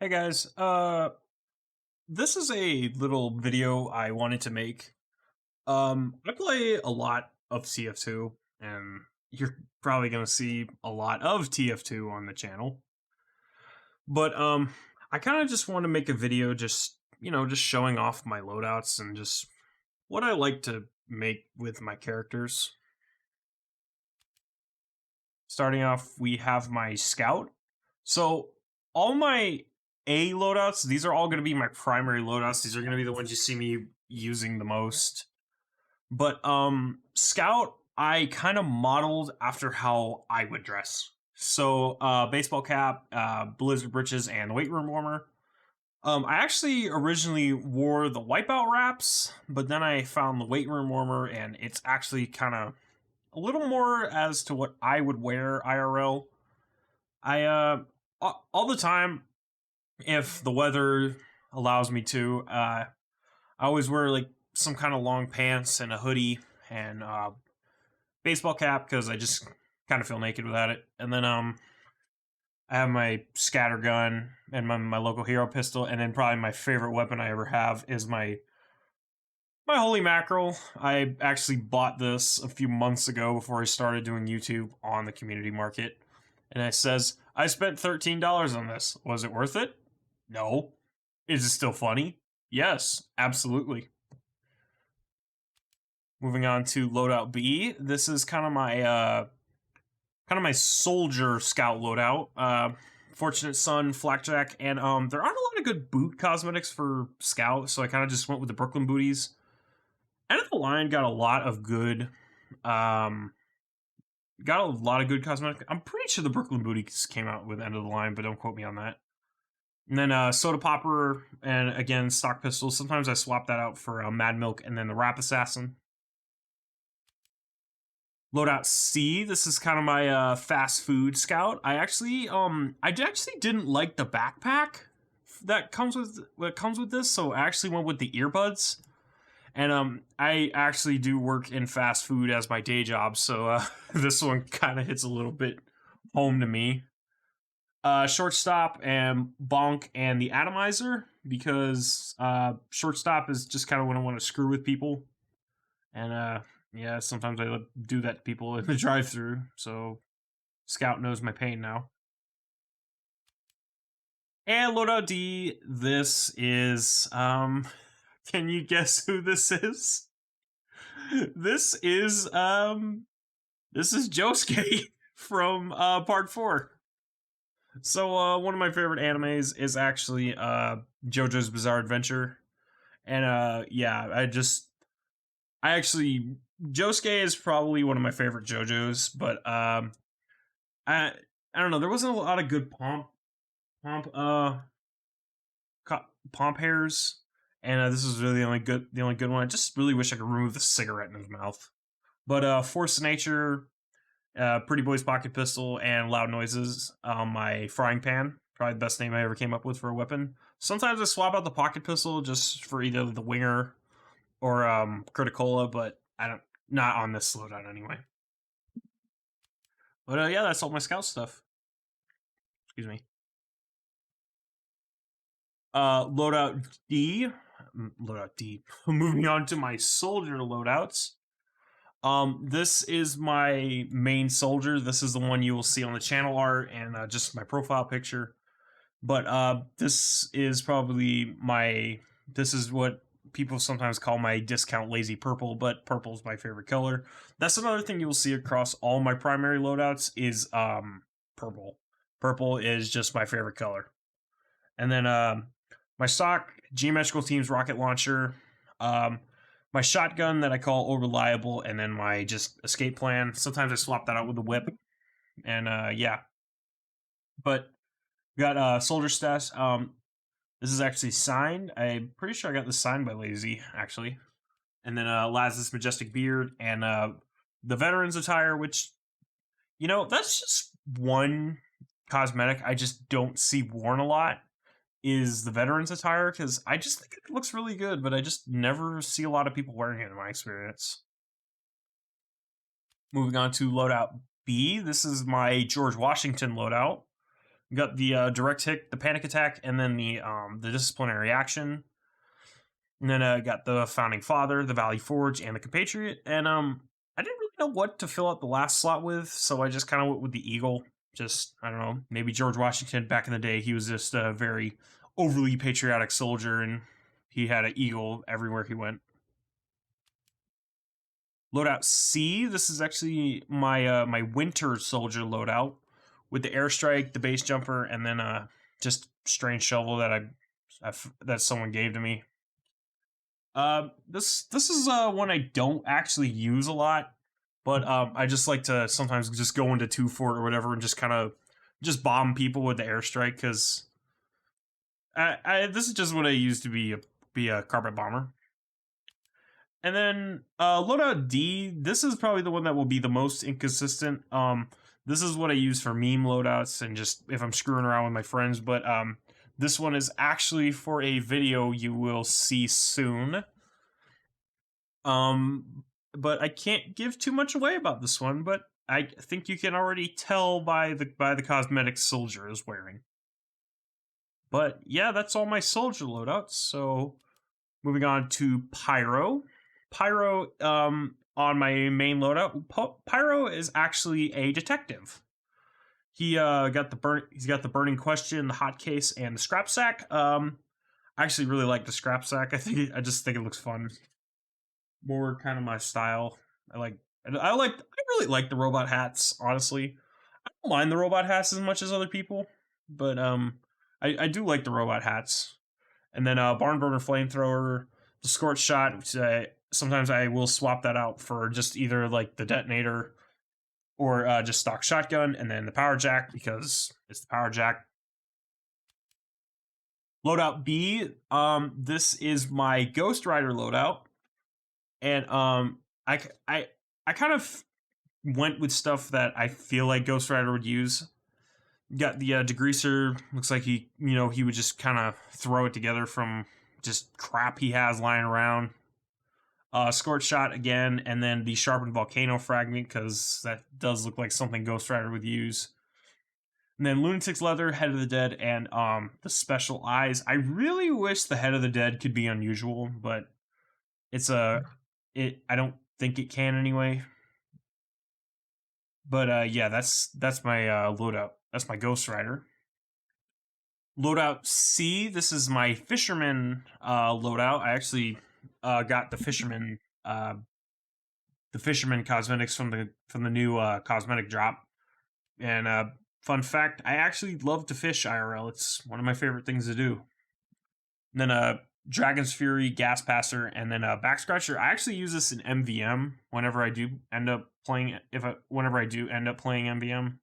Hey guys, this is a little video I wanted to make. I play a lot of TF2, and you're probably gonna see a lot of TF2 on the channel. But I kind of just want to make a video, just showing off my loadouts and just what I like to make with my characters. Starting off, we have my scout. So all my A loadouts, these are all going to be my primary loadouts. These are going to be the ones you see me using the most. But scout, I kind of modeled after how I would dress. So baseball cap, blizzard breeches, and weight room warmer. I actually originally wore the wipeout wraps, but then I found the weight room warmer, and it's actually kind of a little more as to what I would wear IRL. I all the time, if the weather allows me to, I always wear like some kind of long pants and a hoodie and baseball cap because I just kind of feel naked without it. And then I have my scatter gun and my local hero pistol, and then probably my favorite weapon I ever have is my holy mackerel. I actually bought this a few months ago before I started doing YouTube on the community market. And it says, I spent $13 on this. Was it worth it? No. Is it still funny? Yes, absolutely. Moving on to loadout B. This is kind of my soldier scout loadout. Fortunate Son, Flakjack, and there aren't a lot of good boot cosmetics for scout, so I kind of just went with the Brooklyn booties. End of the line got a lot of good cosmetic. I'm pretty sure the Brooklyn booties came out with end of the line, but don't quote me on that. And then soda popper, and again stock pistols. Sometimes I swap that out for Mad Milk, and then the Rap Assassin. Loadout C. This is kind of my fast food scout. I actually didn't like the backpack that comes with this, so I actually went with the earbuds. And I actually do work in fast food as my day job, so this one kind of hits a little bit home to me. Shortstop and bonk and the atomizer, because shortstop is just kind of when I want to screw with people, and yeah, sometimes I do that to people in the drive-through. So Scout knows my pain now. And loadout D. This is can you guess who this is? This is Josuke from part 4. So one of my favorite animes is actually JoJo's Bizarre Adventure. And yeah, Josuke is probably one of my favorite JoJo's, but I don't know, there wasn't a lot of good pomp hairs, and this is really the only good one. I just really wish I could remove the cigarette in his mouth. But Force of Nature, Pretty Boy's Pocket Pistol, and Loud Noises on my frying pan. Probably the best name I ever came up with for a weapon. Sometimes I swap out the pocket pistol just for either the winger or Criticola, but not on this loadout anyway. But yeah, that's all my scout stuff. Excuse me. Loadout D. Moving on to my soldier loadouts. This is my main soldier. This is the one you will see on the channel art and just my profile picture. But this is probably this is what people sometimes call my discount lazy purple, but purple is my favorite color. That's another thing you will see across all my primary loadouts is purple. Purple is just my favorite color. And then my stock geometrical teams rocket launcher, my shotgun that I call reliable, and then my just escape plan. Sometimes I swap that out with the whip, and yeah. But got soldier stats. This is actually signed. I'm pretty sure I got this signed by Lazy, actually. And then Laz's majestic beard and the veterans attire, which that's just one cosmetic I just don't see worn a lot. Is the veterans attire, because I just think it looks really good, but I just never see a lot of people wearing it in my experience. Moving on to loadout B. This is my George Washington loadout. We got the direct hit, the panic attack, and then the disciplinary action. And then I got the Founding Father, the Valley Forge, and the Compatriot. And I didn't really know what to fill out the last slot with, so I just kind of went with the Eagle. Just, I don't know, maybe George Washington back in the day, he was just a very overly patriotic soldier, and he had an eagle everywhere he went. Loadout C, this is actually my winter soldier loadout with the airstrike, the base jumper, and then just strange shovel that that someone gave to me. This is one I don't actually use a lot, but I just like to sometimes just go into 2-fort or whatever and just kind of just bomb people with the airstrike, because this is just what I used to be a carpet bomber. And then loadout D, this is probably the one that will be the most inconsistent. This is what I use for meme loadouts and just if I'm screwing around with my friends, but this one is actually for a video you will see soon. But I can't give too much away about this one, but I think you can already tell by the cosmetics soldier is wearing. But yeah, that's all my soldier loadouts. So moving on to Pyro. Pyro, on my main loadout, Pyro is actually a detective. He's got the burning question, the hot case, and the scrap sack. I actually really like the scrap sack. I just think it looks fun. More kind of my style. I really like the robot hats, honestly. I don't mind the robot hats as much as other people, but I do like the robot hats. And then barn burner flamethrower, the scorch shot, which sometimes I will swap that out for just either like the detonator or just stock shotgun, and then the power jack because it's the power jack. Loadout B, this is my Ghost Rider loadout, and I kind of went with stuff that I feel like Ghost Rider would use. Got the degreaser. Looks like he would just kind of throw it together from just crap he has lying around. Scorch shot again, and then the sharpened volcano fragment, because that does look like something Ghost Rider would use. And then Lunatic's leather, head of the dead, and the special eyes. I really wish the head of the dead could be unusual, but I don't think it can anyway. But yeah, that's my loadout. That's my Ghost Rider. Loadout C, this is my Fisherman loadout. I actually got the Fisherman cosmetics from the new cosmetic drop. And fun fact, I actually love to fish IRL. It's one of my favorite things to do. And then Dragon's Fury, Gas Passer, and then Back Scratcher. I actually use this in MVM whenever I do end up playing MVM.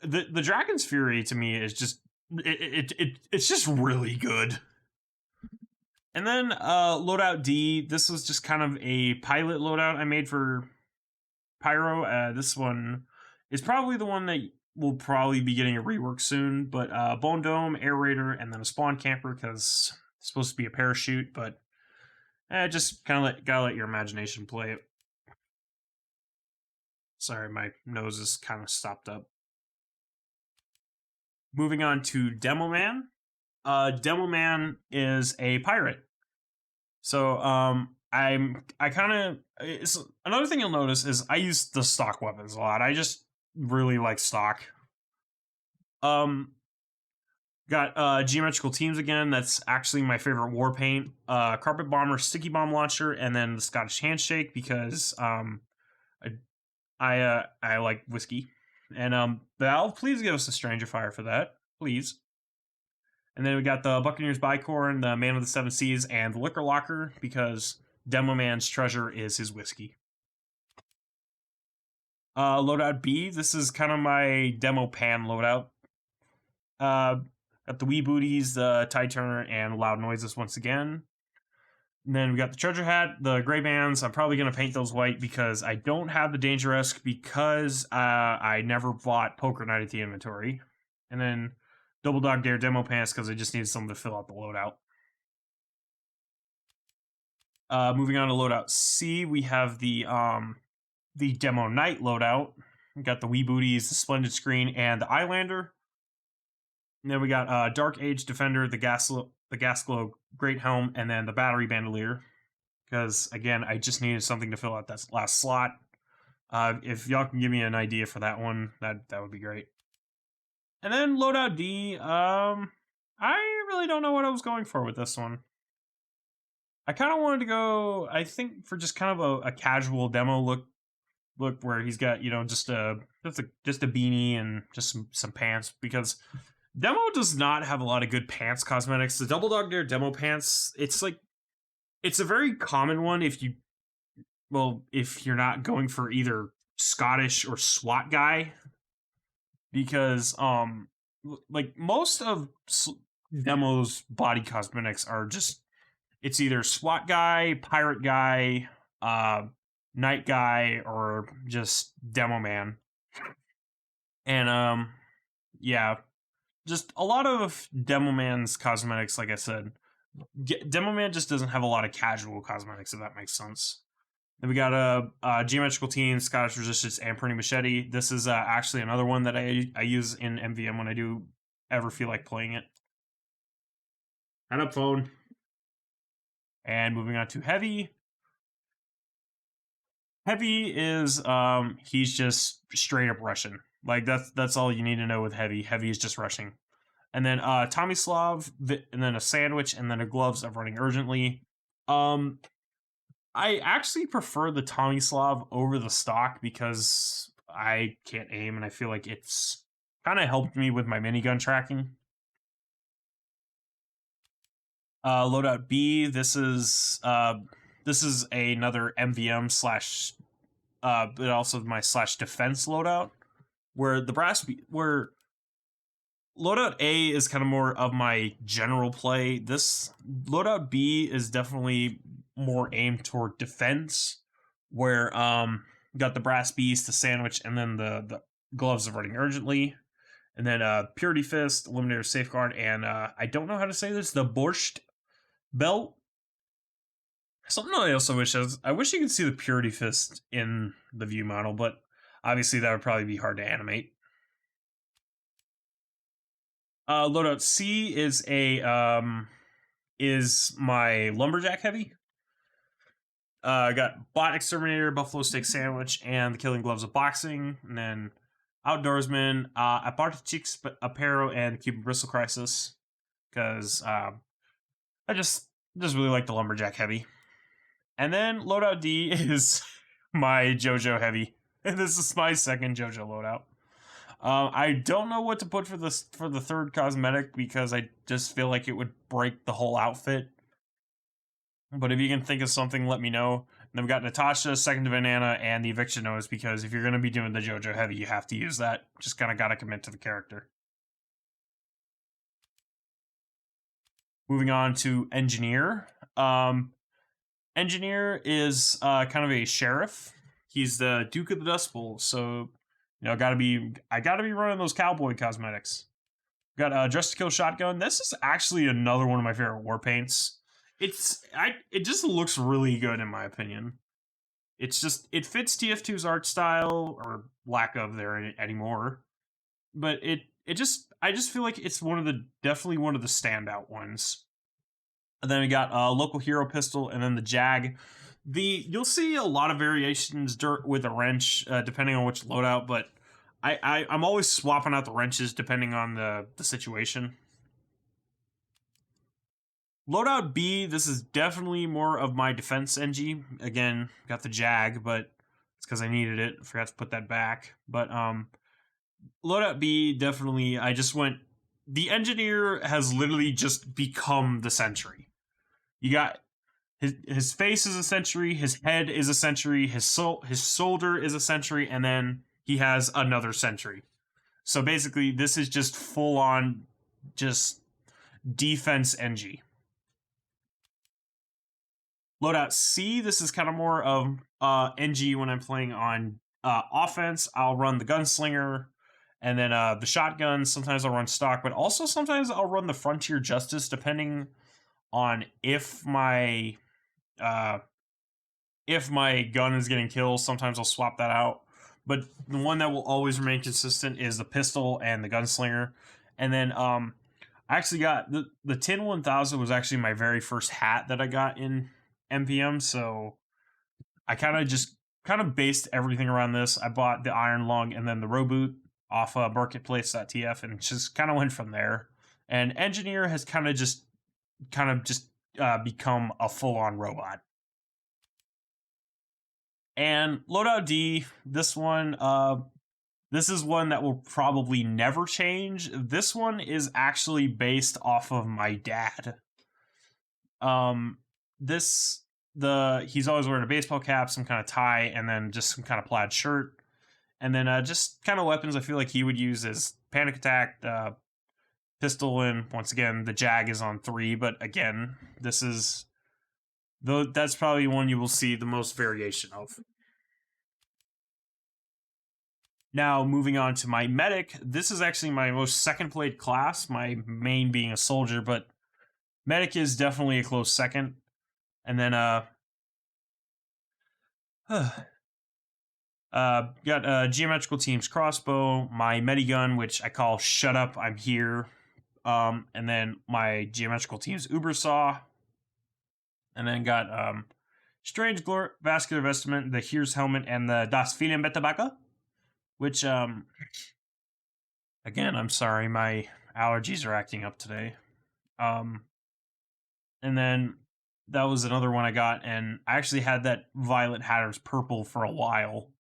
The Dragon's Fury to me is just it's just really good. And then loadout D, this was just kind of a pilot loadout I made for Pyro. This one is probably the one that will probably be getting a rework soon, but Bone Dome, Air Raider, and then a Spawn Camper, because it's supposed to be a parachute, but just kind of gotta let your imagination play it. Sorry, my nose is kind of stopped up. Moving on to Demo Man. Demo Man is a pirate. So it's another thing you'll notice is I use the stock weapons a lot. I just really like stock. Got geometrical teams again. That's actually my favorite war paint. Carpet bomber, sticky bomb launcher, and then the Scottish handshake, because I like whiskey. And Valve, please give us a Stranger Fire for that, please. And then we got the Buccaneers Bicorn, the Man of the Seven Seas, and the Liquor Locker, because Demo Man's treasure is his whiskey. Loadout B, this is kind of my Demo Pan loadout. Got the Wee Booties, the Tide Turner, and Loud Noises once again. And then we got the Treasure Hat, the Gray Bands. I'm probably going to paint those white because I don't have the Dangeresque, because I never bought Poker Night at the inventory. And then Double Dog Dare Demo Pants, because I just needed something to fill out the loadout. Moving on to loadout C, we have the Demo Night loadout. We got the Wee Booties, the Splendid Screen, and the Eyelander. And then we got Dark Age Defender, the gas glow Great Helm, and then the Battery Bandolier. Because again, I just needed something to fill out that last slot. If y'all can give me an idea for that one, that would be great. And then Loadout D. I really don't know what I was going for with this one. I kind of wanted to go, I think, for just kind of a casual demo look where he's got, you know, just a beanie and just some pants, because demo does not have a lot of good pants cosmetics. The Double Dog Dare demo pants, it's like, it's a very common one if you're not going for either Scottish or SWAT guy, because like most of demo's body cosmetics are just, it's either SWAT guy, pirate guy, night guy, or just demo man. And yeah, just a lot of demo man's cosmetics, like I said, demo man just doesn't have a lot of casual cosmetics, if that makes sense. Then we got a Geometrical Teen, Scottish Resistance, and Pruning Machete. This is actually another one that I use in MVM when I do ever feel like playing it. Head up, phone. And moving on to Heavy. Heavy is he's just straight up Russian. Like that's all you need to know with Heavy. Heavy is just rushing. And then Tomislav, and then a sandwich, and then a gloves of running urgently. I actually prefer the Tomislav over the stock because I can't aim, and I feel like it's kind of helped me with my minigun tracking. Loadout B. This is another MVM slash, but also my slash defense loadout, where where Loadout A is kind of more of my general play. This Loadout B is definitely more aimed toward defense, where got the Brass Beast, the sandwich, and then the gloves of running urgently, and then Purity Fist, Eliminator Safeguard, and I don't know how to say this, the Borscht belt. Something I also wish I wish you could see the Purity Fist in the view model, but obviously that would probably be hard to animate. Loadout C is my Lumberjack Heavy. I got Bot Exterminator, Buffalo Steak Sandwich, and the Killing Gloves of Boxing, and then Outdoorsman, Apartachix Apero, and Cuban Bristle Crisis, because I just really like the Lumberjack Heavy. And then Loadout D is my JoJo Heavy, and this is my second JoJo loadout. I don't know what to put for the third cosmetic, because I just feel like it would break the whole outfit. But if you can think of something, let me know. And then we've got Natasha, Second to Banana, and the Eviction Nose, because if you're going to be doing the JoJo Heavy, you have to use that. Just kind of got to commit to the character. Moving on to Engineer. Engineer is kind of a sheriff. He's the Duke of the Dust Bowl, so you know, I gotta be running those cowboy cosmetics. Got Dress to Kill Shotgun. This is actually another one of my favorite war paints. It just looks really good in my opinion. It fits TF2's art style, or lack of there anymore. But I just feel like it's definitely one of the standout ones. And then we got Local Hero Pistol, and then the Jag. You'll see a lot of variations with a wrench, depending on which loadout, but I'm always swapping out the wrenches depending on the situation. Loadout B, this is definitely more of my defense NG. Again, got the Jag, but it's because I needed it. I forgot to put that back. But Loadout B, definitely, the Engineer has literally just become the Sentry. You got his face is a sentry, his head is a sentry, his shoulder is a sentry, and then he has another sentry. So basically, this is just full on, just defense NG. Loadout C, this is kind of more of NG when I'm playing on offense. I'll run the Gunslinger, and then the shotgun. Sometimes I'll run stock, but also sometimes I'll run the Frontier Justice, depending on if my gun is getting kills. Sometimes I'll swap that out, but the one that will always remain consistent is the pistol and the Gunslinger. And then I actually got the Tin 1000 was actually my very first hat that I got in MPM, so I kind of based everything around this. I bought the Iron Lung and then the Roboot off marketplace.tf and just kind of went from there. And Engineer has kind of just become a full-on robot. And Loadout D, this one, this is one that will probably never change. This one is actually based off of my dad. This he's always wearing a baseball cap, some kind of tie, and then just some kind of plaid shirt. And then just kind of weapons I feel like he would use is Panic Attack, pistol, and once again the Jag is on 3. But again, this is that's probably one you will see the most variation of. Now, moving on to my medic, this is actually my most second played class, my main being a soldier, but medic is definitely a close second. And then got Geometrical Team's crossbow, my medigun, which I call Shut Up, I'm Here, and then my Geometrical Team's Uber Saw, and then got Strange Vascular Vestment, the Here's Helmet, and the Das Vielen Betabaka, which, again, I'm sorry, my allergies are acting up today. And then that was another one I got, and I actually had that Violet Hatter's purple for a while.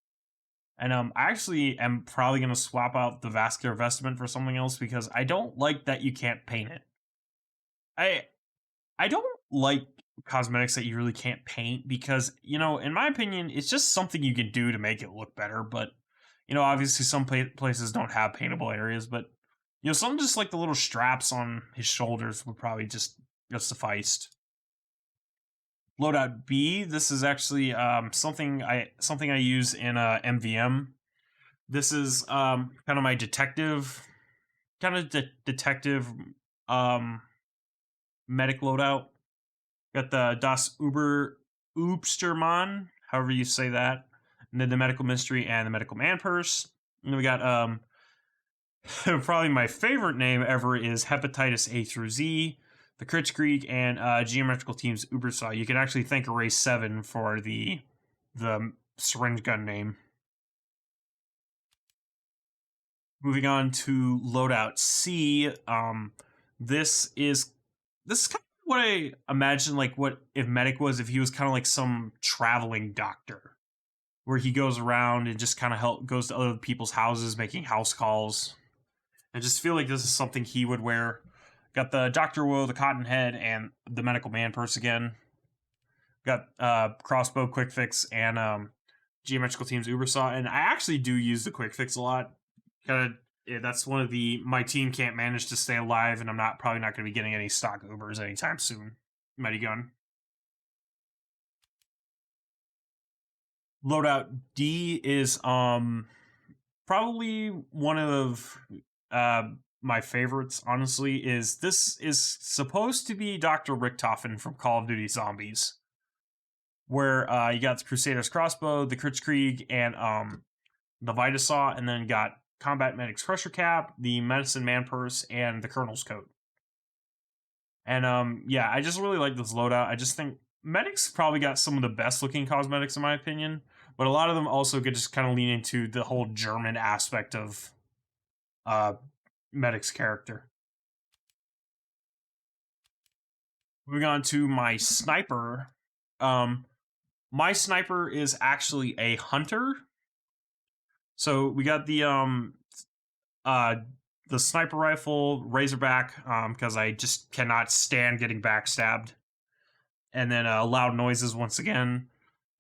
And I actually am probably going to swap out the Vascular Vestment for something else because I don't like that you can't paint it. I don't like cosmetics that you really can't paint because, you know, in my opinion, it's just something you can do to make it look better, but you know, obviously some places don't have paintable areas, but you know, something just like the little straps on his shoulders would probably just suffice. Loadout B. This is actually something I use in MVM. This is kind of my detective, medic loadout. Got the Das Oobstermann, however you say that, and then the medical mystery and the medical man purse. And then we got probably my favorite name ever is Hepatitis A through Z, the Kritzkrieg, and Geometrical Team's Ubersaw. You can actually thank Race 7 for the syringe gun name. Moving on to Loadout C, this is kind of what I imagine, like what if Medic was, if he was kind of like some traveling doctor, where he goes around and just kind of goes to other people's houses making house calls. I just feel like this is something he would wear. Got the Dr. Woe, the Cotton Head, and the Medical Man purse again. Got Crossbow, Quick Fix, and Geometrical Team's Ubersaw. And I actually do use the Quick Fix a lot. That's one of my team can't manage to stay alive, and I'm probably not going to be getting any stock Ubers anytime soon. Medigun. Loadout D is probably one of my favorites, honestly. This is supposed to be Dr. Richtofen from Call of Duty Zombies, where you got the Crusader's crossbow, the Kritzkrieg, and the Vitasaw, and then got Combat Medic's Crusher Cap, the Medicine Man purse, and the Colonel's coat. And yeah, I just really like this loadout. I just think Medic's probably got some of the best looking cosmetics in my opinion, but a lot of them also could just kind of lean into the whole German aspect of Medic's character. Moving on to my sniper. My sniper is actually a hunter. So we got the sniper rifle, Razorback, because I just cannot stand getting backstabbed. And then loud noises once again.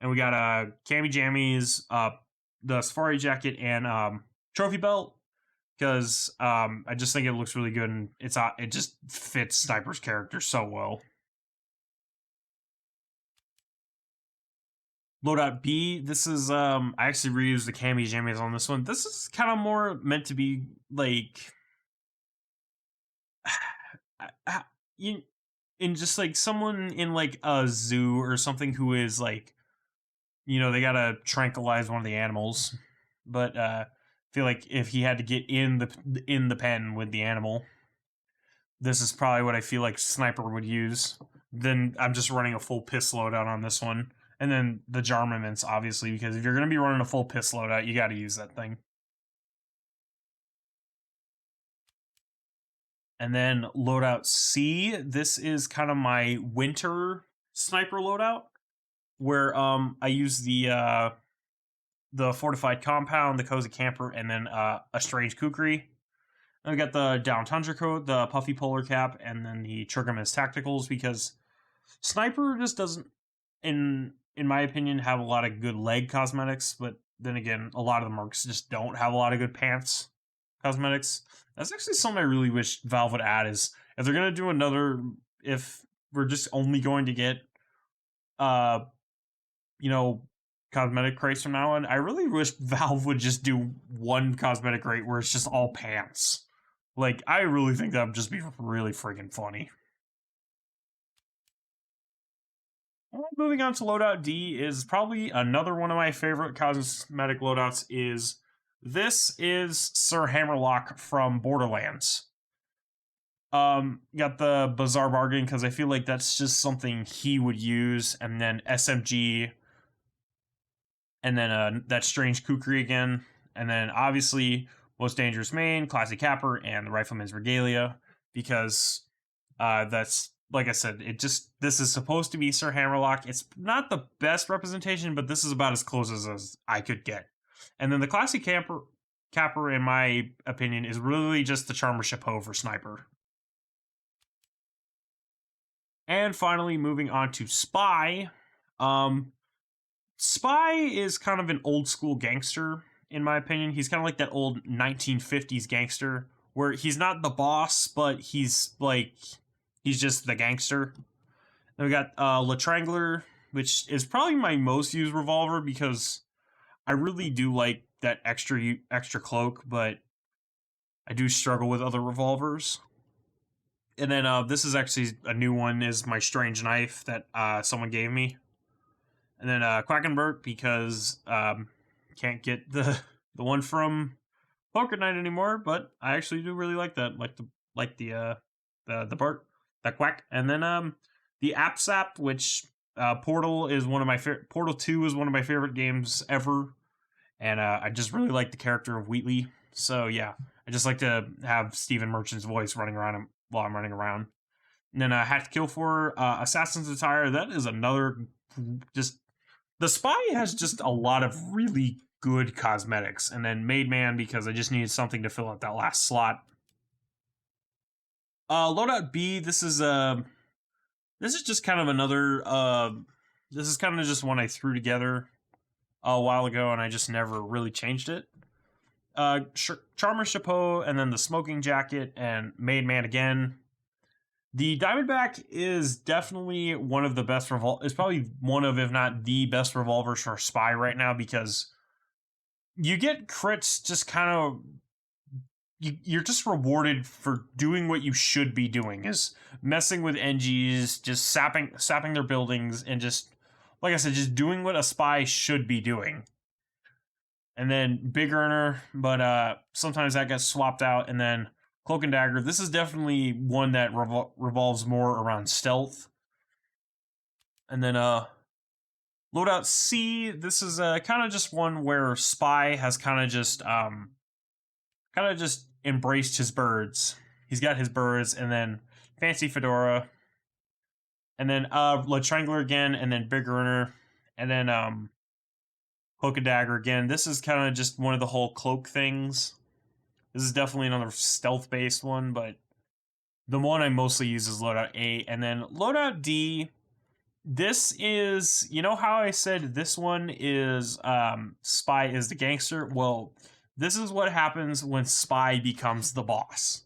And we got cami jammies, the safari jacket, and trophy belt, because I just think it looks really good and it just fits Sniper's character so well. Loadout B, this is I actually reused the cami jammies on this one. This is kind of more meant to be like in just like someone in like a zoo or something who is like, you know, they gotta tranquilize one of the animals. But feel like if he had to get in the pen with the animal, this is probably what I feel like Sniper would use. Then I'm just running a full piss loadout on this one. And then the Jarmaments, obviously, because if you're going to be running a full piss loadout, you got to use that thing. And then loadout C, this is kind of my winter sniper loadout, where I use the fortified compound, the cozy camper, and then a strange kukri. And we got the down tundra coat, the puffy polar cap, and then the triggerman's tacticals, because sniper just doesn't, in my opinion, have a lot of good leg cosmetics. But then again, a lot of the mercs just don't have a lot of good pants cosmetics. That's actually something I really wish Valve would add, is if they're gonna do another, if we're just only going to get cosmetic crates from now on, I really wish Valve would just do one cosmetic crate where it's just all pants. Like, I really think that would just be really freaking funny. Moving on to loadout D is probably another one of my favorite cosmetic loadouts. This is Sir Hammerlock from Borderlands. Got the Bizarre Bargain because I feel like that's just something he would use, and then SMG, and then that strange kukri again, and then obviously Most Dangerous Main, Classic Capper, and the Rifleman's Regalia, because that's, like I said, this is supposed to be Sir Hammerlock. It's not the best representation, but this is about as close as I could get. And then the Classic Capper, in my opinion, is really just the Charmer Chapeau for Sniper. And finally, moving on to Spy. Spy is kind of an old school gangster, in my opinion. He's kind of like that old 1950s gangster, where he's not the boss, but he's just the gangster. Then we got Le Trangler, which is probably my most used revolver, because I really do like that extra cloak, but I do struggle with other revolvers. And then this is actually a new one, is my strange knife that someone gave me. And then Quackenbert, because can't get the one from Poker Night anymore, but I actually do really like that, like the Bart, that Quack. And then the AppSap, which Portal 2 is one of my favorite games ever, and I just really like the character of Wheatley. So yeah, I just like to have Stephen Merchant's voice running around while I'm running around. And then Hat to Kill for Assassin's Attire. That is another, just, the Spy has just a lot of really good cosmetics. And then Made Man, because I just needed something to fill out that last slot. Loadout B, this is just kind of another, this is kind of just one I threw together a while ago, and I just never really changed it. Charmer Chapeau, and then the Smoking Jacket, and Made Man again. The Diamondback is definitely one of the best is probably one of, if not the best revolvers for Spy right now, because you get crits just kind of, you're just rewarded for doing what you should be doing, is messing with NGs, just sapping their buildings, and just, like I said, just doing what a Spy should be doing. And then Big Earner, but sometimes that gets swapped out. And then Cloak and Dagger. This is definitely one that revolves more around stealth. And then Loadout C. This is kind of just one where Spy has kind of just embraced his birds. He's got his birds, and then Fancy Fedora, and then Le Trangler again, and then Big Earner, and then Cloak and Dagger again. This is kind of just one of the whole cloak things. This is definitely another stealth-based one, but the one I mostly use is Loadout A. And then Loadout D, this is, you know how I said this one is Spy is the gangster? Well, this is what happens when Spy becomes the boss.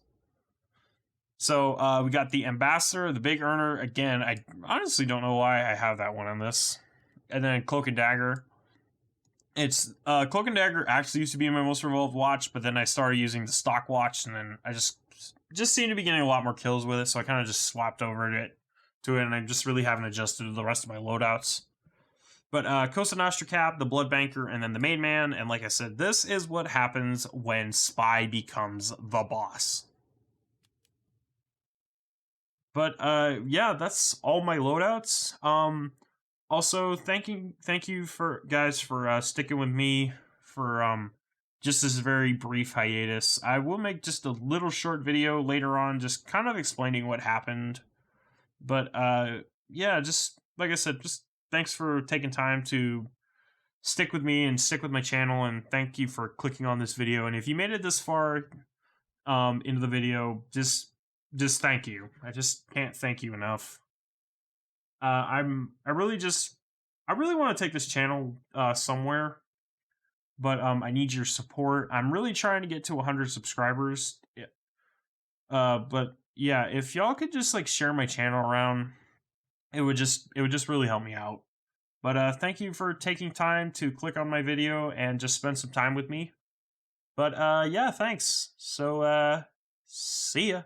So we got the Ambassador, the Big Earner. Again, I honestly don't know why I have that one on this. And then Cloak and Dagger. It's Cloak and Dagger actually used to be my most revolved watch, but then I started using the stock watch, and then I just seemed to be getting a lot more kills with it, so I kind of just swapped over to it, and I just really haven't adjusted to the rest of my loadouts. But Cosa Nostra Cap, the Blood Banker, and then the Main Man. And like I said, this is what happens when Spy becomes the boss. But yeah, that's all my loadouts. Also, thank you for guys for sticking with me for just this very brief hiatus. I will make just a little short video later on, just kind of explaining what happened. But yeah, just like I said, just thanks for taking time to stick with me and stick with my channel, and thank you for clicking on this video. And if you made it this far into the video, just thank you. I just can't thank you enough. I really want to take this channel somewhere, but I need your support. I'm really trying to get to 100 subscribers. But yeah, if y'all could just like share my channel around, it would just really help me out. But thank you for taking time to click on my video and just spend some time with me. But yeah, thanks. So see ya.